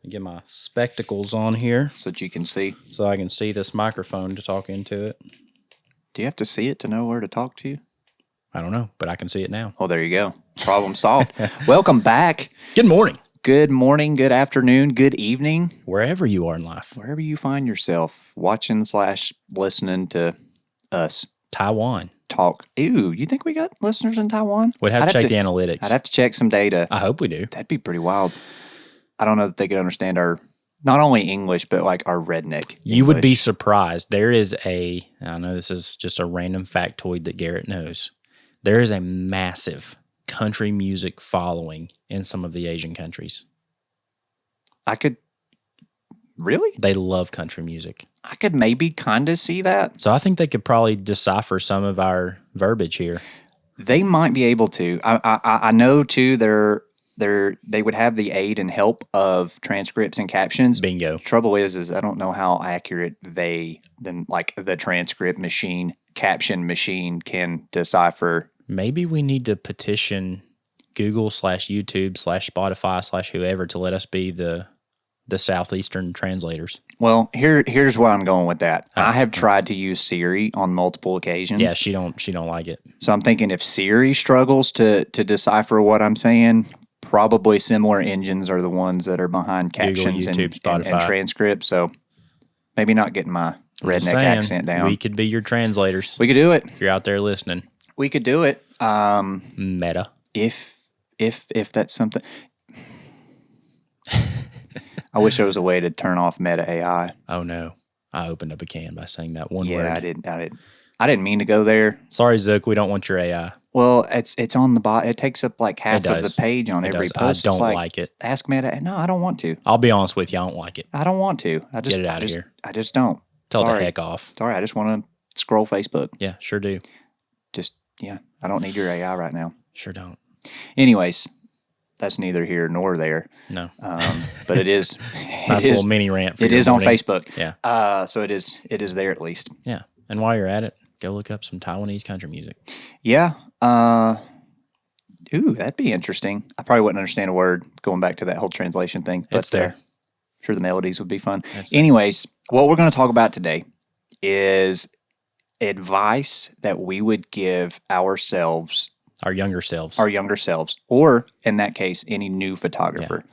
Get my spectacles on here so that you can see. so I can see this microphone to talk into it. Do you have to see it to know where to talk to you? I don't know, but I can see it now. Oh, there you go. Problem solved. Welcome back. Good morning. Good morning, good afternoon, good evening. Wherever you are in life. Wherever you find yourself watching / listening to us Taiwan. talk. Ew, you think we got listeners in Taiwan? We'd have to check the analytics. I'd have to check some data. I hope we do. That'd be pretty wild. I don't know that they could understand our, not only English, but like our redneck You would be English. surprised. There is I know this is just a random factoid that Garrett knows. There is a massive country music following in some of the Asian countries. Really? They love country music. I could maybe kind of see that. So I think they could probably decipher some of our verbiage here. They might be able to. I know too. They would have the aid and help of transcripts and captions. Bingo. Trouble is I don't know how accurate the transcript machine, caption machine can decipher. Maybe we need to petition Google /YouTube /Spotify /whoever to let us be the Southeastern translators. Well, here's where I'm going with that. I have tried to use Siri on multiple occasions. Yeah, she don't like it. So I'm thinking if Siri struggles to decipher what I'm saying, probably similar engines are the ones that are behind captions Google, YouTube, and Spotify. transcripts. So maybe not getting my redneck accent down. We could be your translators. We could do it. If you're out there listening. We could do it. Meta. If that's something. I wish there was a way to turn off Meta AI. Oh no. I opened up a can by saying that one word. Yeah, I didn't mean to go there. Sorry, Zook, we don't want your AI. Well, it's on the bot. It takes up like half of the page on every post. I don't like it. Ask Meta. No, I don't want to. I'll be honest with you, I don't like it. I don't want to. Get it out of here. I just don't. Tell the heck off. Sorry, I just want to scroll Facebook. Yeah, sure do. I don't need your AI right now. Sure don't. Anyways, that's neither here nor there. No. But it is. Nice little mini rant for It your is morning. on Facebook. Yeah. So it is there at least. Yeah. And while you're at it, go look up some Taiwanese country music. Yeah. Ooh, that'd be interesting. I probably wouldn't understand a word going back to that whole translation thing. But It's there. Sure, the melodies would be fun. That's there. Anyways, what we're going to talk about today is advice that we would give ourselves, Our younger selves. our younger selves, or in that case, any new photographer.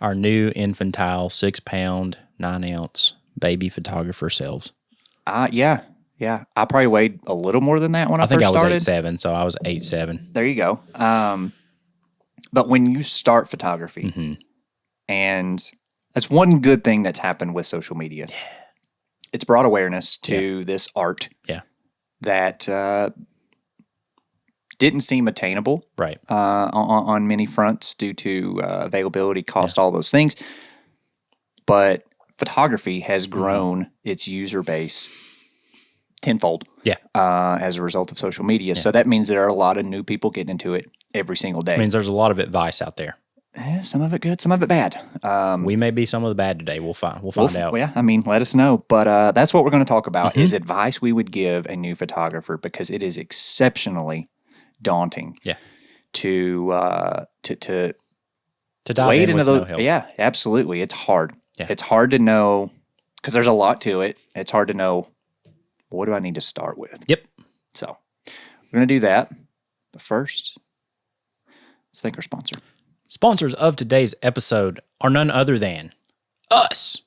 Our new infantile 6-pound, 9-ounce baby photographer selves. Yeah. I probably weighed a little more than that when I think first I was started. 8'7", so I was 8'7". There you go. But when you start photography, Mm-hmm. and that's one good thing that's happened with social media. Yeah. It's brought awareness to this art that didn't seem attainable Right. on many fronts due to availability, cost, all those things. But photography has grown its user base tenfold as a result of social media. So that means there are a lot of new people getting into it every single day. It means there's a lot of advice out there. Some of it good, some of it bad. We may be some of the bad today. We'll find out. Yeah, I mean, let us know. But that's what we're going to talk about is advice we would give a new photographer because it is exceptionally daunting. Yeah. To dive wade in into with those. no help. Yeah, absolutely. It's hard. Yeah. It's hard to know because there's a lot to it. It's hard to know what do I need to start with. Yep. So we're going to do that. But first, let's thank our sponsor. Sponsors of today's episode are none other than us,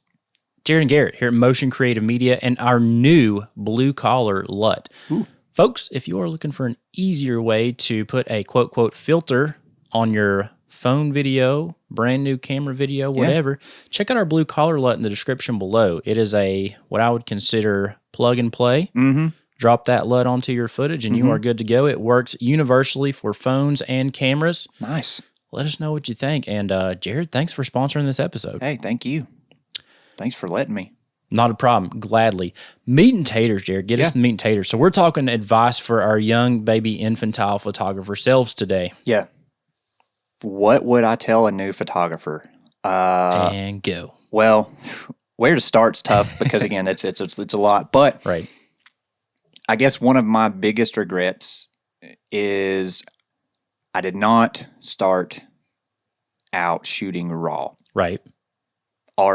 Jared and Garrett here at Motion Creative Media, and our new Blue Collar LUT. Ooh. Folks, if you are looking for an easier way to put a quote filter on your phone video, brand new camera video, whatever, check out our Blue Collar LUT in the description below. It is what I would consider plug and play. Mm-hmm. Drop that LUT onto your footage and you are good to go. It works universally for phones and cameras. Nice. Let us know what you think. And Jared, thanks for sponsoring this episode. Hey, thank you. Thanks for letting me. Not a problem. Gladly. Meat and taters, Jared. Get us the meat and taters. So we're talking advice for our young baby infantile photographer selves today. Yeah. What would I tell a new photographer? And go. Well, where to start's tough because again, it's a lot. But Right. I guess one of my biggest regrets is I did not start out shooting raw. Right. RAW.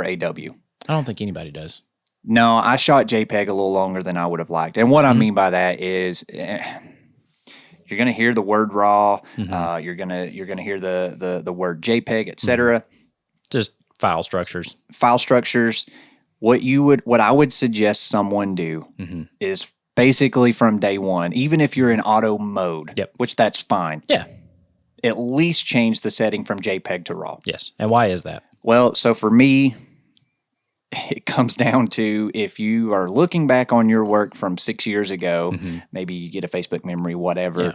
I don't think anybody does. No, I shot JPEG a little longer than I would have liked. And what I mean by that is you're going to hear the word RAW. You're going to hear the word JPEG, etc. Just file structures. File structures. What I would suggest someone do is basically from day one, even if you're in auto mode, which that's fine. Yeah. At least change the setting from JPEG to RAW. Yes. And why is that? Well, so for me, it comes down to if you are looking back on your work from 6 years ago, maybe you get a Facebook memory, whatever,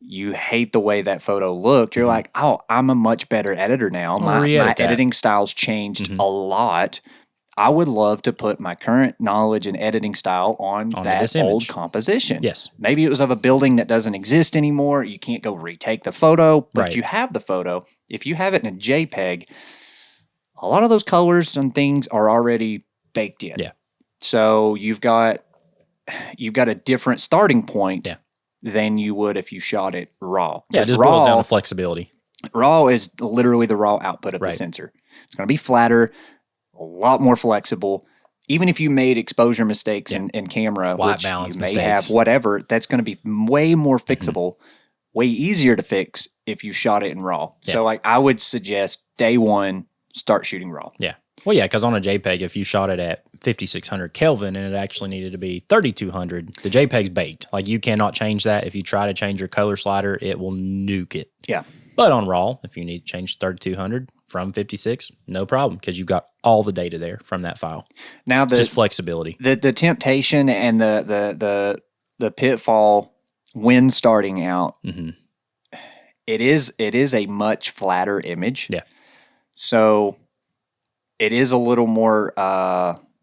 you hate the way that photo looked. You're like, oh, I'm a much better editor now. My editing style's changed a lot. I would love to put my current knowledge and editing style on that old composition. Yes. Maybe it was of a building that doesn't exist anymore. You can't go retake the photo, but you have the photo. If you have it in a JPEG, a lot of those colors and things are already baked in. Yeah. So you've got a different starting point than you would if you shot it raw. Yeah, it just boils down to flexibility. Raw is literally the raw output of the sensor. It's going to be flatter, a lot more flexible. Even if you made exposure mistakes in camera, white which balance you may mistakes. have, whatever, that's going to be way more fixable, way easier to fix if you shot it in RAW. So I would suggest day one, start shooting RAW. Yeah. Well, yeah, because on a JPEG, if you shot it at 5600 Kelvin and it actually needed to be 3200, the JPEG's baked. Like, you cannot change that. If you try to change your color slider, it will nuke it. Yeah. But on RAW, if you need to change 3200 from 56, no problem, because you've got all the data there from that file. Now, just flexibility. The temptation and the pitfall when starting out, it is a much flatter image. Yeah. So it is a little more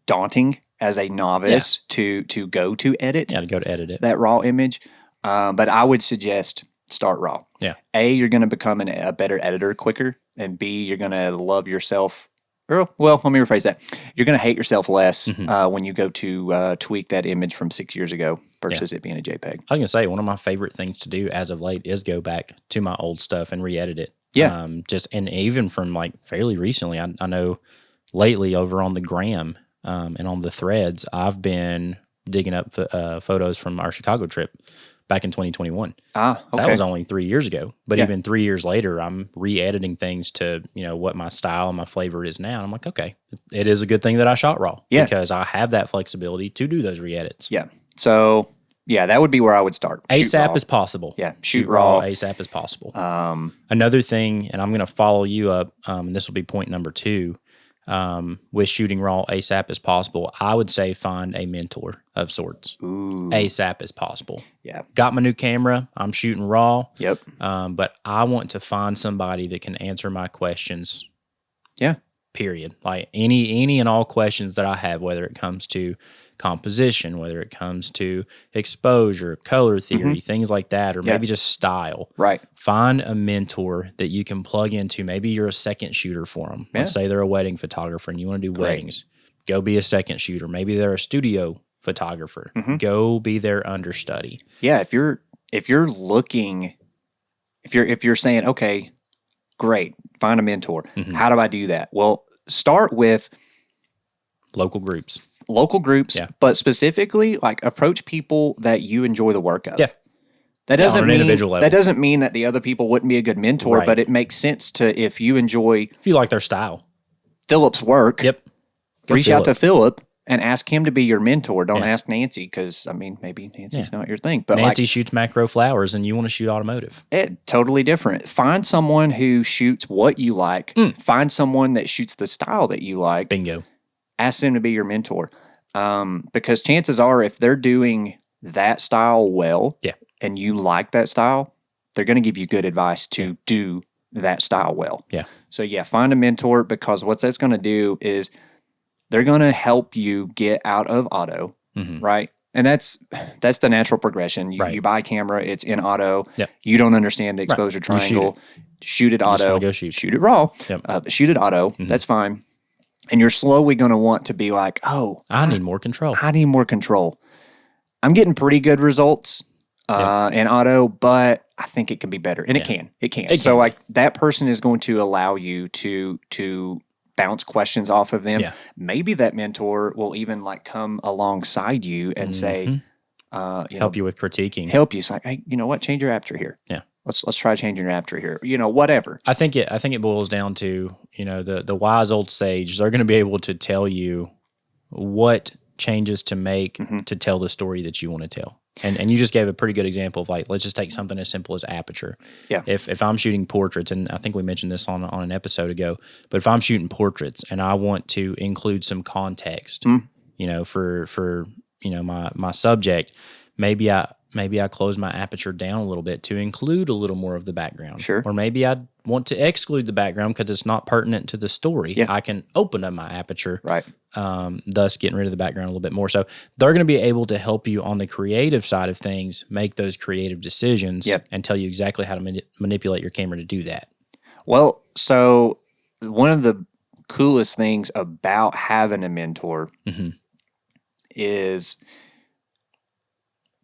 daunting as a novice to go to edit. Yeah, to go to edit it. That RAW image. But I would suggest start RAW. Yeah. A, you're going to become a better editor quicker. And B, you're going to love yourself. Well, let me rephrase that. You're going to hate yourself less when you go to tweak that image from 6 years ago versus it being a JPEG. I was going to say, one of my favorite things to do as of late is go back to my old stuff and re-edit it. Yeah. And even from like fairly recently, I know lately over on the gram and on the threads, I've been digging up photos from our Chicago trip back in 2021. Okay. That was only 3 years ago. But even 3 years later, I'm re-editing things to, what my style and my flavor is now. And I'm like, okay, it is a good thing that I shot RAW because I have that flexibility to do those re-edits. Yeah. So, yeah, that would be where I would start. ASAP is possible. Yeah, shoot RAW. ASAP is possible. Another thing, and I'm going to follow you up, and this will be point number 2, with shooting RAW ASAP as possible, I would say find a mentor of sorts. Ooh. ASAP as possible. Yeah. Got my new camera. I'm shooting RAW. Yep. But I want to find somebody that can answer my questions. Yeah. Period. Like any and all questions that I have, whether it comes to composition, whether it comes to exposure, color theory, things like that, or maybe just style. Right. Find a mentor that you can plug into. Maybe you're a second shooter for them. Yeah. Let's say they're a wedding photographer and you want to do weddings. Go be a second shooter. Maybe they're a studio photographer. Go be their understudy. Yeah. If you're looking, if you're saying, okay, great, find a mentor. How do I do that? Well, start with local groups, but specifically like approach people that you enjoy the work of. Yeah. That doesn't on an individual level. That doesn't mean that the other people wouldn't be a good mentor, but it makes sense to, if you like their style, Philip's work. Yep. Reach out to Philip and ask him to be your mentor. Don't ask Nancy, because maybe Nancy's not your thing. But Nancy shoots macro flowers and you want to shoot automotive. Totally different. Find someone who shoots what you like. Find someone that shoots the style that you like. Bingo. Ask them to be your mentor. Because chances are, if they're doing that style well, and you like that style, they're going to give you good advice to do that style well. Yeah. So find a mentor, because what that's going to do is they're going to help you get out of auto, right? And that's the natural progression. You buy a camera, it's in auto. Yep. You don't understand the exposure triangle. Shoot it auto. Go shoot it raw. Yep. Shoot it auto. That's fine. And you're slowly going to want to be like, oh, I need more control. I'm getting pretty good results in auto, but I think it can be better. And it can. So like that person is going to allow you to bounce questions off of them. Yeah. Maybe that mentor will even like come alongside you and say, help you with critiquing. help you. It's like, hey, you know what? Change your aperture here. Yeah. Let's try changing your aperture here. You know, whatever. I think it boils down to, you know, the wise old sage. They're going to be able to tell you what changes to make to tell the story that you want to tell. And you just gave a pretty good example of, like, let's just take something as simple as aperture. Yeah. If I'm shooting portraits, and I think we mentioned this on an episode ago, but if I'm shooting portraits and I want to include some context, you know, for you know my subject, maybe I close my aperture down a little bit to include a little more of the background. Sure. Or maybe I want to exclude the background because it's not pertinent to the story. Yeah. I can open up my aperture, Right. thus getting rid of the background a little bit more. So they're going to be able to help you on the creative side of things, make those creative decisions, and tell you exactly how to manipulate your camera to do that. Well, so one of the coolest things about having a mentor is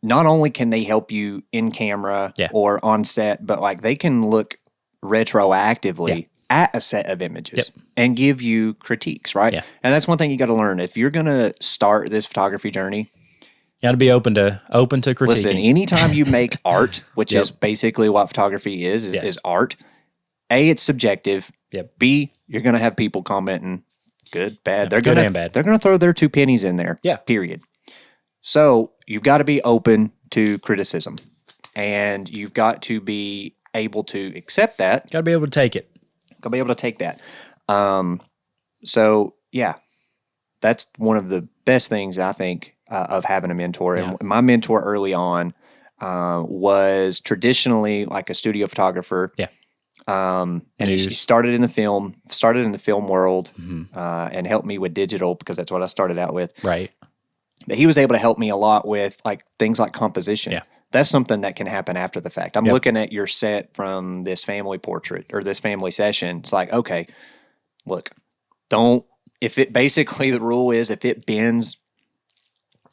not only can they help you in camera or on set, but like they can look retroactively at a set of images and give you critiques, right? Yeah. And that's one thing you got to learn. If you're going to start this photography journey, you got to be open to critiquing. listen, anytime you make art, which is basically what photography is art, A, it's subjective. B, you're going to have people commenting good, bad. They're good and bad. They're going to throw their 2 pennies in there. Yeah. Period. So you've got to be open to criticism, and you've got to be able to accept that. Got to be able to take it. Got to be able to take that. So yeah, that's one of the best things I think of having a mentor. And my mentor early on was traditionally like a studio photographer. Yeah. And he started in the film world, and helped me with digital because that's what I started out with. Right. But he was able to help me a lot with like things like composition. Yeah. That's something that can happen after the fact. I'm looking at your set from this family portrait or this family session. It's like, okay, look, basically the rule is if it bends,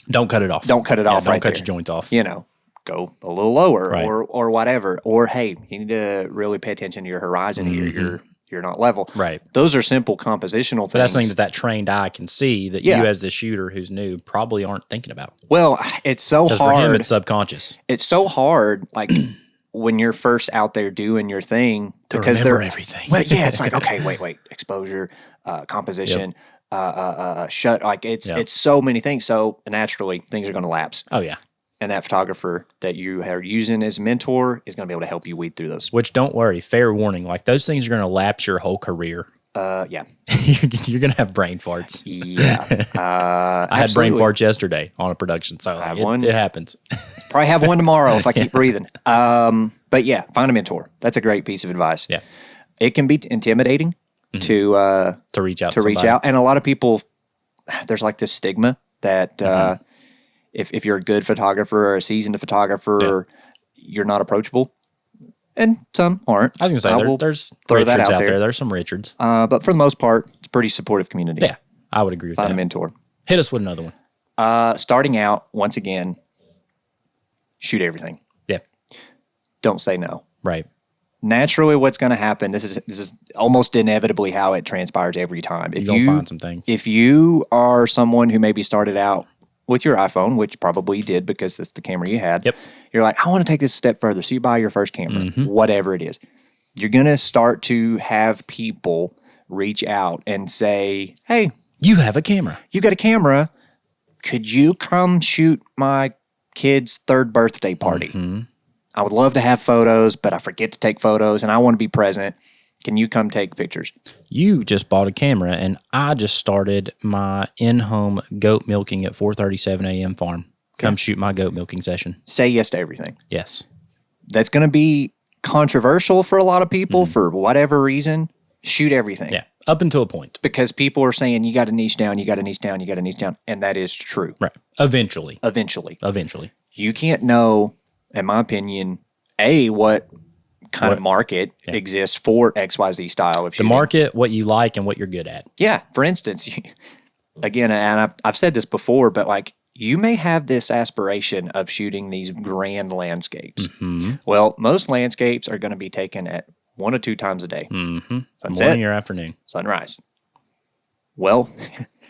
don't cut it off. Don't cut it off. Don't cut your joints off. You know, go a little lower or whatever. Or hey, you need to really pay attention to your horizon here. You're not level. Right. Those are simple compositional things. But that's something that trained eye can see that you as the shooter who's new probably aren't thinking about. Well, it's so hard. For him, it's subconscious. It's so hard, like when you're first out there doing your thing, because remember everything. Well, yeah, it's like, okay, wait, exposure, composition, shut. Like it's so many things. So naturally, things are going to lapse. Oh yeah. And that photographer that you are using as a mentor is going to be able to help you weed through those. Which, don't worry, fair warning, like those things are going to lapse your whole career. Yeah. You're going to have brain farts. Yeah. I had brain farts yesterday on a production, so it happens. Probably have one tomorrow if I keep breathing. But yeah, find a mentor. That's a great piece of advice. Yeah. It can be intimidating to reach out. And a lot of people, there's like this stigma that if you're a good photographer or a seasoned photographer, you're not approachable. And some aren't. I was going to say, there's Richards out there. There's some Richards. But for the most part, it's a pretty supportive community. Yeah, I would agree with that. Find a mentor. Hit us with another one. Starting out, once again, shoot everything. Yeah. Don't say no. Right. Naturally, what's going to happen, this is almost inevitably how it transpires every time. You'll find some things. If you are someone who maybe started out with your iPhone, which probably you did because that's the camera you had, you're like, I want to take this a step further. So you buy your first camera, whatever it is. You're going to start to have people reach out and say, hey, you have a camera. You got a camera. Could you come shoot my kid's 3rd birthday party? I would love to have photos, but I forget to take photos and I want to be present. Can you come take pictures? You just bought a camera, and I just started my in-home goat milking at 4:37 a.m. farm. Come shoot my goat milking session. Say yes to everything. Yes. That's going to be controversial for a lot of people for whatever reason. Shoot everything. Yeah, up until a point. Because people are saying you got to niche down, you got to niche down, you got to niche down, and that is true. Right. Eventually. Eventually. You can't know, in my opinion, what kind of market exists for XYZ style of shooting. The market, what you like, and what you're good at. Yeah. For instance, again, and I've said this before, but like you may have this aspiration of shooting these grand landscapes. Well, most landscapes are going to be taken at 1 or 2 times a day. Sunset, morning or afternoon. Sunrise. Well,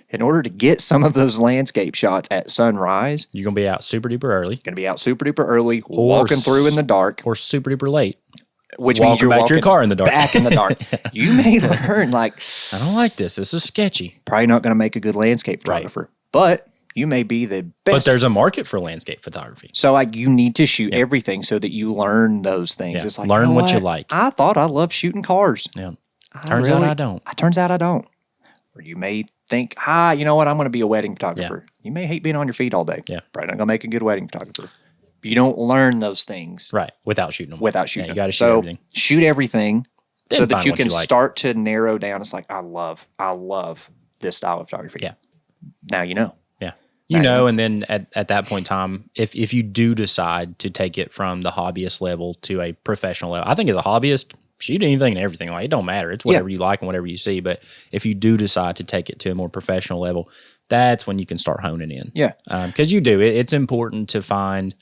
in order to get some of those landscape shots at sunrise, You're going to be out super duper early going to be out super duper early, walking through in the dark, or super duper late. which means you're back walking to your car in the dark. back in the dark. You may learn, like, I don't like this. This is sketchy. probably not going to make a good landscape photographer, but you may be the best. But there's a market for landscape photography. So, like, you need to shoot everything so that you learn those things. Yeah. It's like, Learn you know what you like. I thought I loved shooting cars. Yeah. Turns out I don't. Turns out I don't. Or you may think, you know what? I'm going to be a wedding photographer. You may hate being on your feet all day. Yeah. Probably not going to make a good wedding photographer. You don't learn those things Right. Without shooting them. without shooting. You them. got to shoot So everything. shoot everything Then so that find you what can you like. start to narrow down. It's like, I love this style of photography. Yeah. Now you know. Yeah. You know, and then at that point in time, if you do decide to take it from the hobbyist level to a professional level, I think as a hobbyist, shoot anything and everything. Like, it don't matter. It's whatever you like and whatever you see. But if you do decide to take it to a more professional level, that's when you can start honing in. Yeah. Because you do. It's important to find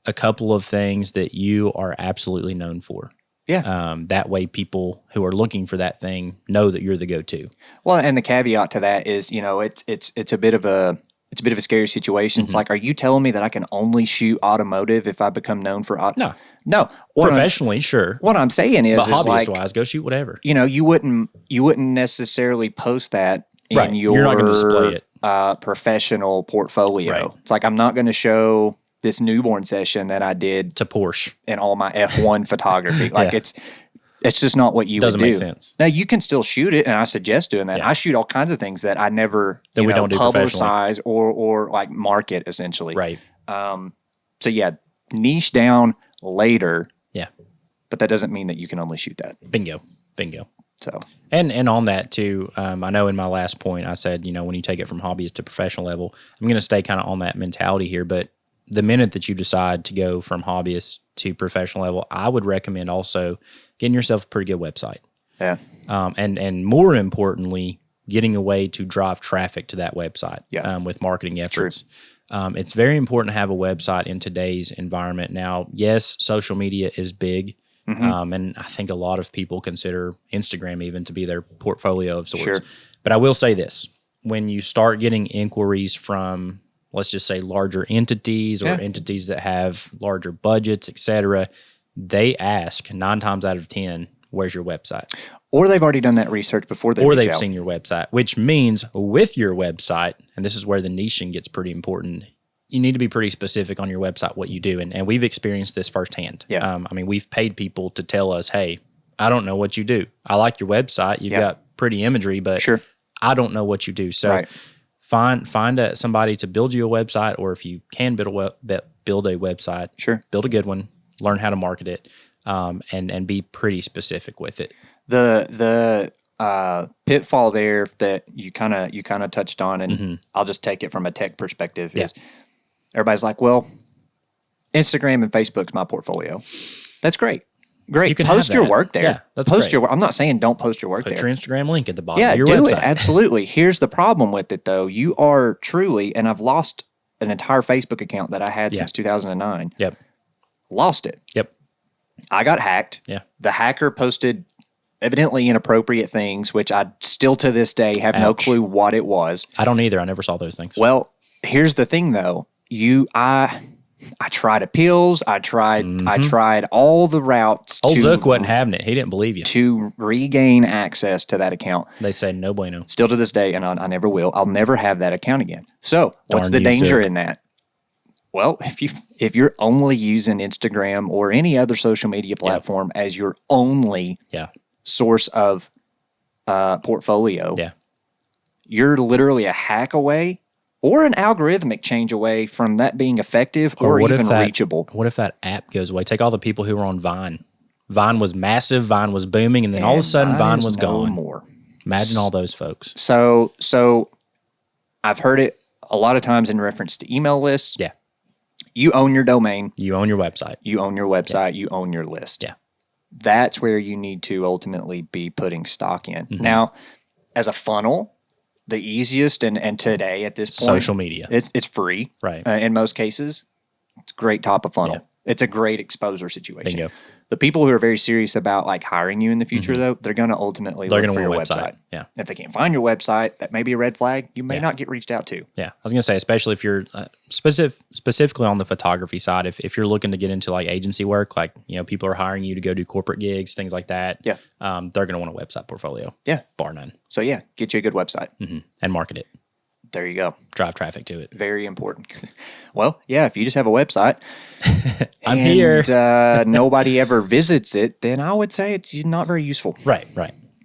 a couple of things that you are absolutely known for. Yeah. That way people who are looking for that thing know that you're the go-to. Well, and the caveat to that is, you know, it's a bit of a scary situation. It's like, are you telling me that I can only shoot automotive if I become known for No. Professionally, sure. What I'm saying is, But like, hobbyist-wise, go shoot whatever. you know, you wouldn't necessarily post that in Right. your You're not gonna display it. Professional portfolio. Right. It's like, I'm not going to show this newborn session that I did To Porsche. in all my F1 photography. Like, Yeah. it's just not what you Doesn't would do. make sense. Now, you can still shoot it, and I suggest doing that. Yeah. I shoot all kinds of things that I never That we don't do professionally. publicize or like market, essentially. Right. So yeah, niche down later, Yeah. but that doesn't mean that you can only shoot that. Bingo. So And on that too, I know in my last point I said, you know, when you take it from hobbyist to professional level, I'm going to stay kind of on that mentality here. But the minute that you decide to go from hobbyist to professional level, I would recommend also getting yourself a pretty good website. yeah, And more importantly, getting a way to drive traffic to that website with marketing efforts. It's very important to have a website in today's environment. Now, yes, social media is big. And I think a lot of people consider Instagram even to be their portfolio of sorts. Sure. But I will say this, when you start getting inquiries from, let's just say, larger entities or entities that have larger budgets, et cetera, they ask 9 times out of 10, where's your website? or they've already done that research before they Or reach they've out. seen your website, which means with your website, and this is where the niching gets pretty important, you need to be pretty specific on your website, what you do. And we've experienced this firsthand. Yeah. I mean, we've paid people to tell us, hey, I don't know what you do. I like your website. You've got pretty imagery, but Sure. I don't know what you do. So Right. find somebody to build you a website, or if you can build a website, Sure. build a good one, learn how to market it, and be pretty specific with it. The pitfall there that you kind of touched on, and I'll just take it from a tech perspective, is everybody's like, well, Instagram and Facebook's my portfolio. That's great. Great. You can post have your that. work there. Yeah, that's post great. your work. I'm not saying don't post your work Put there. your Instagram link at the bottom Yeah, of your do website. it. Absolutely. Here's the problem with it, though. You are truly, and I've lost an entire Facebook account that I had since 2009. Yep. Lost it. Yep. I got hacked. Yeah. The hacker posted evidently inappropriate things, which I still to this day have no Ouch. clue what it was. I don't either. I never saw those things. Well, here's the thing, though. I tried appeals. I tried all the routes Old Zook wasn't having it. He didn't believe you. to regain access to that account. They said no bueno. Still to this day, and I never will. I'll never have that account again. So, what's Darn the you, danger Zook. in that? Well, if you're only using Instagram or any other social media platform as your only Yeah. source of portfolio, Yeah. you're literally a hack away or an algorithmic change away from that being effective or what if even that- reachable. What if that app goes away? Take all the people who were on Vine. Vine was massive. Vine was booming. And then all of a sudden, Vine is was no gone. more. Imagine all those folks. So I've heard it a lot of times in reference to email lists. Yeah. You own your domain. You own your website. You own your website. You own your list. Yeah. That's where you need to ultimately be putting stock in. Mm-hmm. Now, as a funnel, the easiest and today at this point, Social media. it's free. Right. In most cases, it's a great top of funnel. It's a great exposure situation. Bingo. The people who are very serious about like hiring you in the future, though, they're going to ultimately look for your website. Yeah. If they can't find your website, that may be a red flag. You may not get reached out to. Yeah. I was going to say, especially if you're specifically on the photography side, if you're looking to get into like agency work, like, people are hiring you to go do corporate gigs, things like that. Yeah. They're going to want a website portfolio. Yeah. Bar none. So yeah, get you a good website. And market it. There you go. Drive traffic to it. Very important. Well, yeah, if you just have a website I'm here. Nobody ever visits it, then I would say it's not very useful. Right.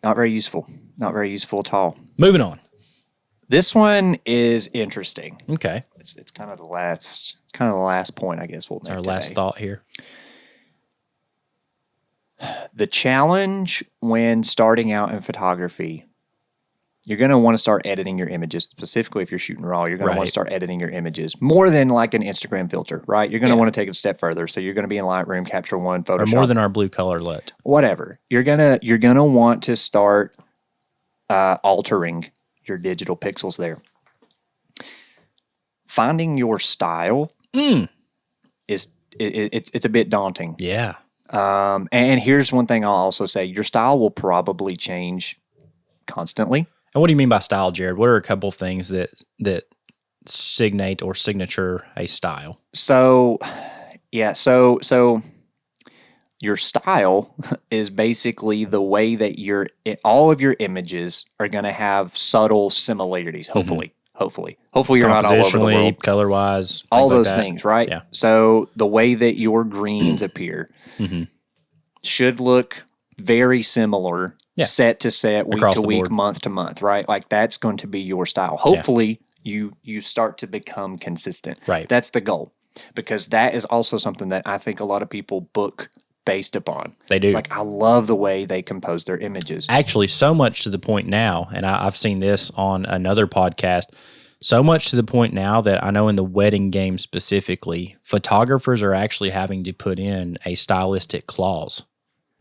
Not very useful. Not very useful at all. Moving on. This one is interesting. Okay. It's kind of the last point, I guess we'll make Our today. last thought here. The challenge when starting out in photography, you're going to want to start editing your images. Specifically, if you're shooting raw, you're going to want to start editing your images more than like an Instagram filter, right? You're going to want to take it a step further. So you're going to be in Lightroom, Capture One, Photoshop, Or more than our blue color LUT. whatever. You're gonna want to start altering your digital pixels there. Finding your style is it's a bit daunting. Yeah. And here's one thing I'll also say: your style will probably change constantly. And what do you mean by style, Jared? What are a couple of things that signate or signature a style? So, yeah, so your style is basically the way that all of your images are going to have subtle similarities. Hopefully, hopefully you're not all over the world. Color wise, All those things, right? Yeah. So the way that your greens appear should look very similar. Yeah. Set to set, week Across to the week, board. month to month, right? Like that's going to be your style. Hopefully, you start to become consistent. Right. That's the goal, because that is also something that I think a lot of people book based upon. They do. It's like I love the way they compose their images. Actually, so much to the point now, and I've seen this on another podcast, so much to the point now that I know in the wedding game specifically, photographers are actually having to put in a stylistic clause.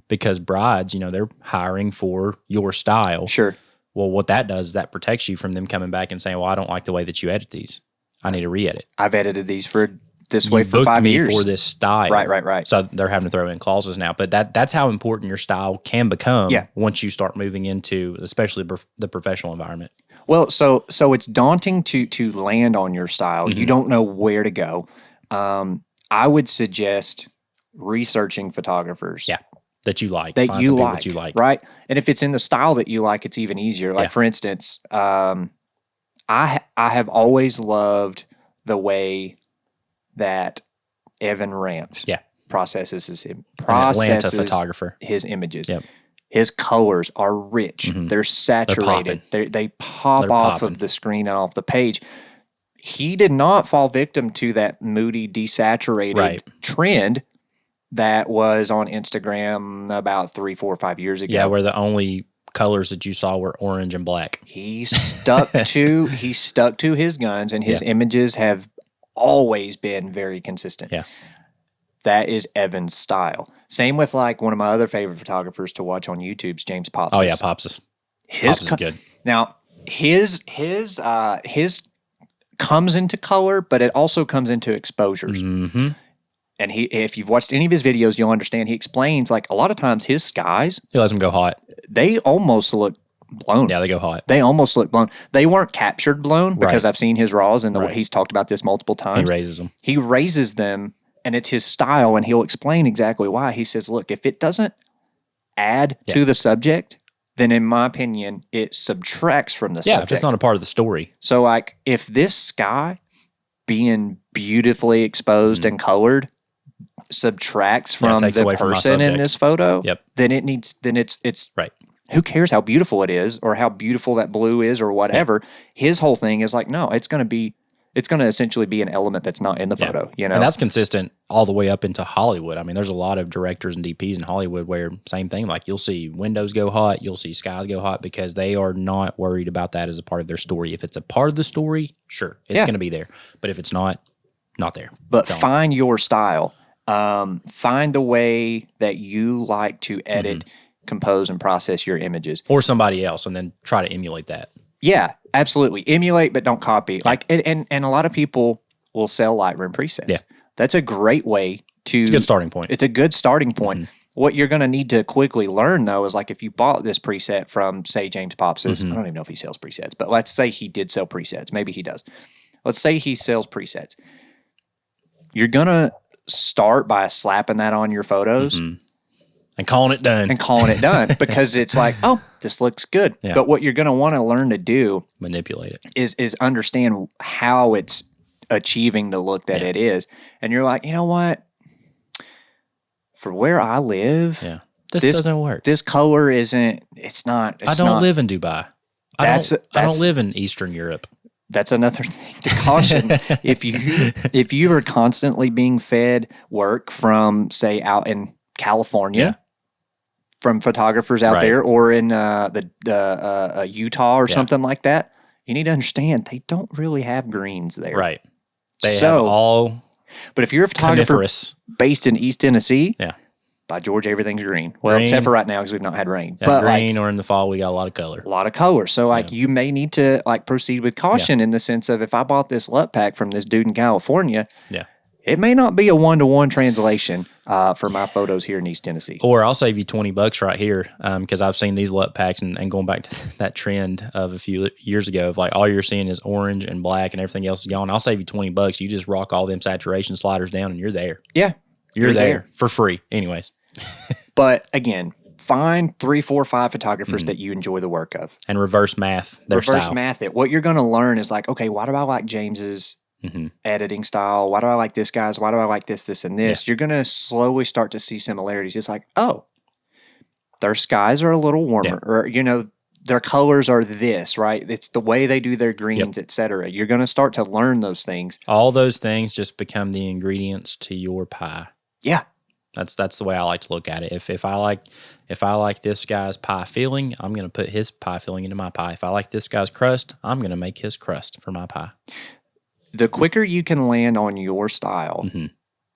Because brides, they're hiring for your style. Sure. Well, what that does is that protects you from them coming back and saying, well, I don't like the way that you edit these. I need to re-edit. I've edited these for this way for booked 5 me years. for this style. Right. So they're having to throw in clauses now. But that's how important your style can become once you start moving into, especially the professional environment. Well, so it's daunting to land on your style. You don't know where to go. I would suggest researching photographers. Yeah. That you like. That Find you some people like, that you like. right? And if it's in the style that you like, it's even easier. Like for instance, I have always loved the way that Evan Ramp processes Atlanta photographer. his images. Yep. His colors are rich. They're saturated. They pop off of the screen and off the page. He did not fall victim to that moody, desaturated trend that was on Instagram about 3, 4, 5 years ago. Yeah, where the only colors that you saw were orange and black. He stuck to his guns, and his images have always been very consistent. Yeah. That is Evan's style. Same with like one of my other favorite photographers to watch on YouTube's James Popsis. Oh yeah, Popsis. Popsis is good. Now his comes into color, but it also comes into exposures. Mm-hmm. And if you've watched any of his videos, you'll understand he explains like a lot of times his skies, He lets them go hot. they almost look blown. Yeah, they go hot. They almost look blown. They weren't captured blown because Right. I've seen his raws and he's talked about this multiple He times. raises them. He raises them, and it's his style, and he'll explain exactly why. He says, look, if it doesn't add to the subject, then in my opinion, it subtracts from the Yeah, subject. if it's not a part of the story. So like if this sky being beautifully exposed and colored subtracts from takes the away from my person in subject. this photo, Yep. then it's Right. who cares how beautiful it is or how beautiful that blue is or whatever. His whole thing is like, no, it's going to essentially be an element that's not in the photo, you know? And that's consistent all the way up into Hollywood. I mean, there's a lot of directors and DPs in Hollywood where same thing, like you'll see windows go hot, you'll see skies go hot because they are not worried about that as a part of their story. If it's a part of the story, sure, it's going to be there. But if it's not there. But find your style. Find the way that you like to edit, compose, and process your images. Or somebody else, and then try to emulate that. Yeah, absolutely. Emulate, but don't copy. Like, and a lot of people will sell Lightroom presets. Yeah. That's a great way to It's a good starting point. It's a good starting point. What you're going to need to quickly learn, though, is like if you bought this preset from, say, James Pops's, I don't even know if he sells presets, but let's say he did sell presets. Maybe he does. Let's say he sells presets. You're going to start by slapping that on your photos and calling it done. Because it's like, oh, this looks good. Yeah. But what you're going to want to learn to do, manipulate it, is understand how it's achieving the look that it is. And you're like, you know what? For where I live, this doesn't work. This color isn't. It's not. I don't live in Dubai. I don't live in Eastern Europe. That's another thing to caution. if you are constantly being fed work from, say, out in California, from photographers out there, or in the Utah or something like that, you need to understand they don't really have greens there. Right. They have all. But if you're a photographer based in East Tennessee, by George, everything's green. Well, except for right now because we've not had rain. Yeah, but green, or in the fall, we got a lot of color. A lot of color. So, you may need to proceed with caution in the sense of, if I bought this LUT pack from this dude in California, it may not be a 1-to-1 translation for my photos here in East Tennessee. Or I'll save you $20 right here, because I've seen these LUT packs, and going back to that trend of a few years ago of like all you're seeing is orange and black and everything else is gone. I'll save you $20. You just rock all them saturation sliders down and you're there. Yeah. You're there for free. Anyways. But again, find 3, 4, 5 photographers that you enjoy the work of. And reverse math their style. Reverse math it. What you're going to learn is like, okay, why do I like James's editing style? Why do I like this guy's? Why do I like this, and this? You're going to slowly start to see similarities. It's like, oh, their skies are a little warmer, or, their colors are this, right? It's the way they do their greens, etc. You're going to start to learn those things. All those things just become the ingredients to your pie. Yeah. That's the way I like to look at it. If I like this guy's pie filling, I'm going to put his pie filling into my pie. If I like this guy's crust, I'm going to make his crust for my pie. The quicker you can land on your style,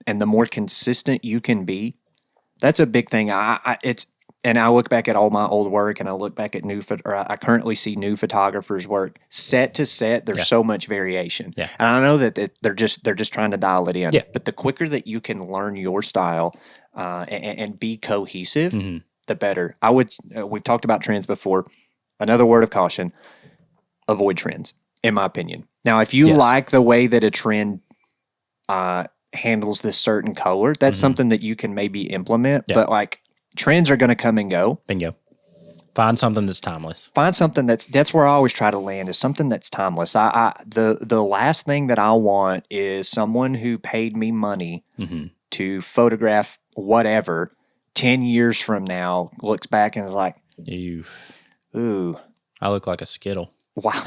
and the more consistent you can be, that's a big thing. And I look back at all my old work, and I look back at I currently see new photographers' work. Set to set, there's so much variation. Yeah. And I know that they're just trying to dial it in. Yeah. But the quicker that you can learn your style and be cohesive, the better. We've talked about trends before. Another word of caution: avoid trends, in my opinion. Now, if you like the way that a trend handles this certain color, that's something that you can maybe implement. Yeah. But trends are going to come and go. Bingo. Find something that's timeless. Find something that's where I always try to land, is something that's timeless. The last thing that I want is someone who paid me money to photograph whatever 10 years from now looks back and is like, ooh, I look like a Skittle. Wow.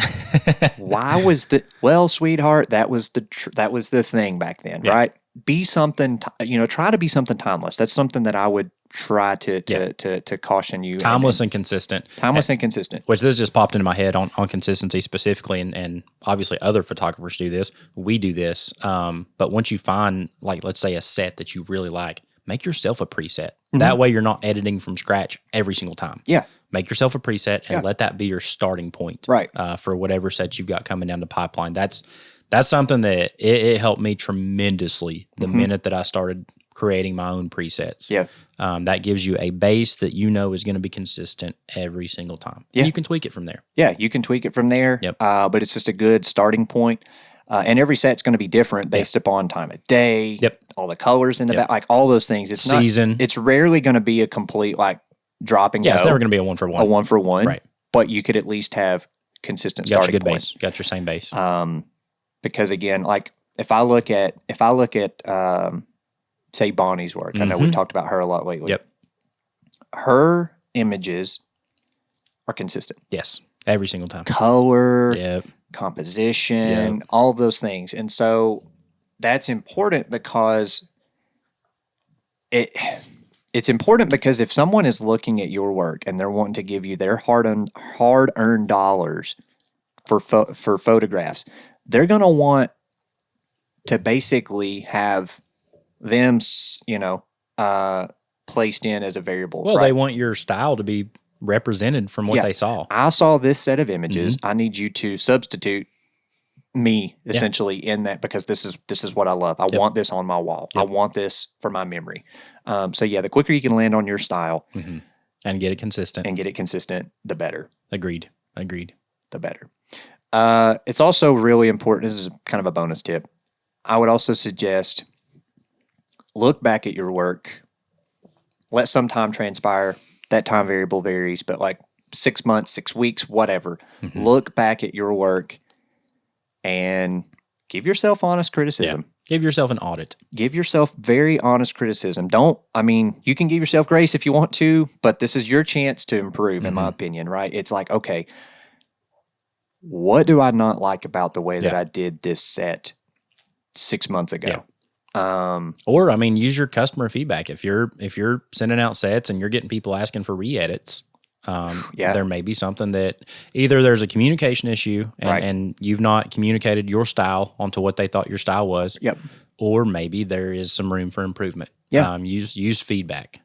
Why was well, sweetheart, that was the thing back then, right? Be something, try to be something timeless. That's something that I would try to caution you. Timeless and consistent. Timeless and consistent. Which this just popped into my head on consistency specifically, and obviously other photographers do this. We do this. But once you find, let's say a set that you really like, make yourself a preset. That way you're not editing from scratch every single time. Yeah. Make yourself a preset and let that be your starting point. Right. For whatever sets you've got coming down the pipeline. That's something that it helped me tremendously the minute that I started creating my own presets. Yeah. That gives you a base that is going to be consistent every single time. Yeah. And you can tweak it from there. Yeah, you can tweak it from there. Yep. But it's just a good starting point. And every set's going to be different based upon time of day. Yep. All the colors in the back, all those things. It's season. It's rarely going to be a complete drop and go. Yeah, it's never going to be a 1-for-1. A 1-for-1. Right. But you could at least have consistent starting points. Got your same base. Because again, if I look at say Bonnie's work, I know we talked about her a lot lately. Yep. Her images are consistent. Yes. Every single time. Color, composition, all of those things. And so that's important because it's important because if someone is looking at your work and they're wanting to give you their hard-earned dollars for photographs, they're going to want to basically have them, placed in as a variable. Well, they want your style to be represented from what they saw. I saw this set of images. I need you to substitute me essentially in that, because this is what I love. I want this on my wall. I want this for my memory. So yeah, the quicker you can land on your style and get it consistent, the better. Agreed. The better. It's also really important. This is kind of a bonus tip. I would also suggest look back at your work. Let some time transpire. That time variable varies, but like 6 months, 6 weeks, whatever. Look back at your work and give yourself honest criticism. Yeah. Give yourself an audit. Give yourself very honest criticism. You can give yourself grace if you want to, but this is your chance to improve, in my opinion, right? It's like, okay, what do I not like about the way that I did this set 6 months ago? Yeah. Or use your customer feedback. If you're sending out sets and you're getting people asking for re-edits, there may be something that either there's a communication issue and you've not communicated your style onto what they thought your style was. Yep. Or maybe there is some room for improvement. Yeah. Use feedback.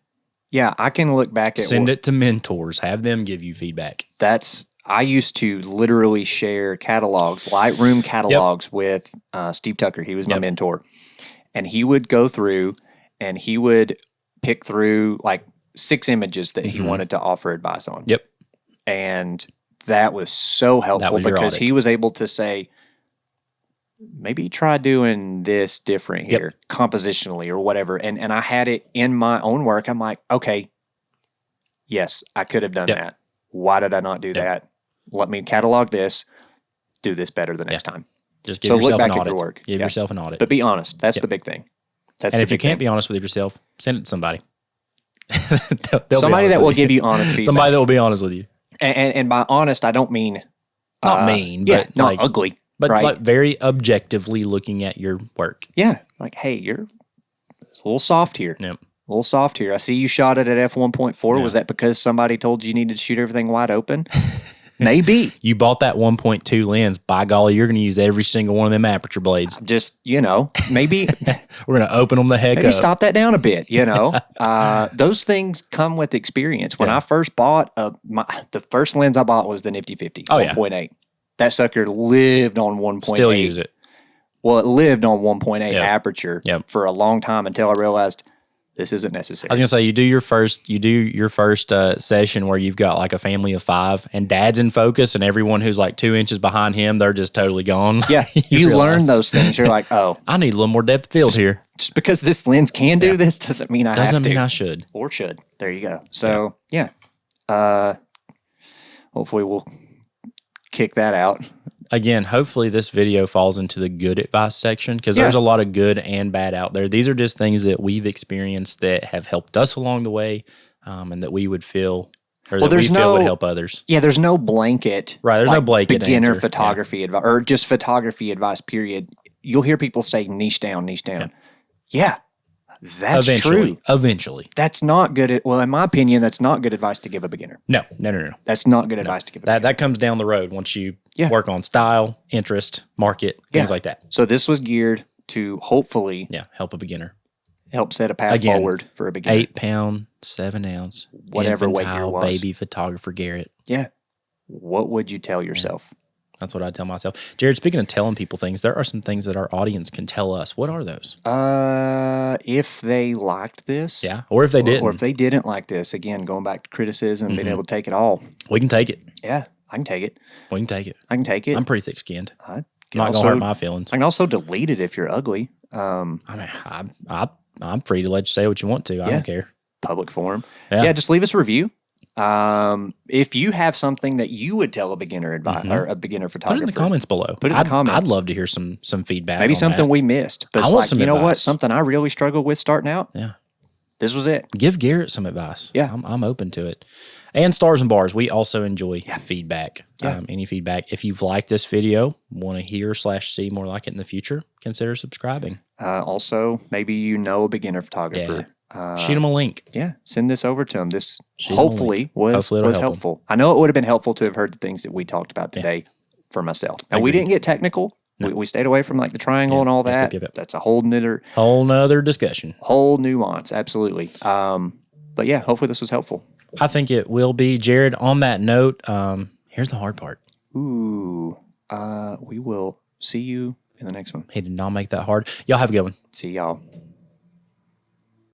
Yeah, I can look back at send it to mentors. Have them give you feedback. I used to literally share catalogs, Lightroom catalogs with Steve Tucker. He was my mentor. And he would go through and he would pick through like 6 images that he wanted to offer advice on. Yep. And that was so helpful because he was able to say, maybe try doing this different here, compositionally or whatever. And I had it in my own work. I'm like, okay, yes, I could have done that. Why did I not do that? Let me catalog this, do this better the next time. Just give yourself an audit. Give yourself an audit. But be honest. That's the big thing. And if you can't be honest with yourself, send it to somebody. Somebody that will give you honest feedback. Somebody that will be honest with you. And by honest, I don't mean... Not mean, but not ugly. But right? like very objectively looking at your work. Yeah. Like, hey, it's a little soft here. Yep. A little soft here. I see you shot it at f1.4. Was that because somebody told you needed to shoot everything wide open? Maybe. You bought that 1.2 lens. By golly, you're going to use every single one of them aperture blades. Just, maybe. We're going to open them the heck maybe up. Stop that down a bit, Those things come with experience. When I first bought, the first lens I bought was the Nifty 50, 1.8. That sucker lived on 1.8. Still use it. Well, it lived on 1.8 aperture for a long time until I realized this isn't necessary. I was gonna say you do your first session where you've got like a family of 5 and dad's in focus and everyone who's like 2 inches behind him, they're just totally gone. Yeah, you learn those things. You're like, oh, I need a little more depth of field here. Just because this lens can do this doesn't mean I have to. Doesn't mean I should or should. There you go. So hopefully we'll kick that out. Again, hopefully this video falls into the good advice section because there's a lot of good and bad out there. These are just things that we've experienced that have helped us along the way and that we would feel or that we feel would help others. Yeah, there's no blanket. Right, there's no blanket beginner answer. photography advice or just photography advice, period. You'll hear people say niche down. Yeah, that's true. Eventually. That's not good. Well, in my opinion, that's not good advice to give a beginner. No. That's not good advice to give a beginner. That comes down the road once you work on style, interest, market, things like that. So this was geared to hopefully help a beginner. Help set a path forward for a beginner. 8 pound, 7 ounce, whatever weight you was. Baby photographer Garrett. Yeah. What would you tell yourself? That's what I tell myself. Jared, speaking of telling people things, there are some things that our audience can tell us. What are those? If they liked this. Yeah, or if they didn't. Or if they didn't like this. Again, going back to criticism, being able to take it all. We can take it. Yeah, I can take it. We can take it. I can take it. I'm pretty thick-skinned. I'm not going to hurt my feelings. I can also delete it if you're ugly. I'm free to let you say what you want to. I don't care. Public forum. Yeah, just leave us a review. If you have something that you would tell a beginner advice or a beginner photographer, put it in the comments below. Put it in the comments. I'd love to hear some feedback. Maybe something we missed. But I want some advice. What? Something I really struggled with starting out. Yeah. This was it. Give Garrett some advice. Yeah. I'm open to it. And Stars and Bars, we also enjoy feedback. Yeah. Any feedback. If you've liked this video, want to hear / see more like it in the future, consider subscribing. Also, maybe a beginner photographer. Shoot them a link. Yeah, send this over to them. This hopefully was helpful. I know it would have been helpful to have heard the things that we talked about today for myself. And we didn't get technical. No. We stayed away from like the triangle and all that. That's a whole nother discussion. Whole nuance, absolutely. But yeah, hopefully this was helpful. I think it will be. Jared, on that note, here's the hard part. We will see you in the next one. He did not make that hard. Y'all have a good one. See y'all.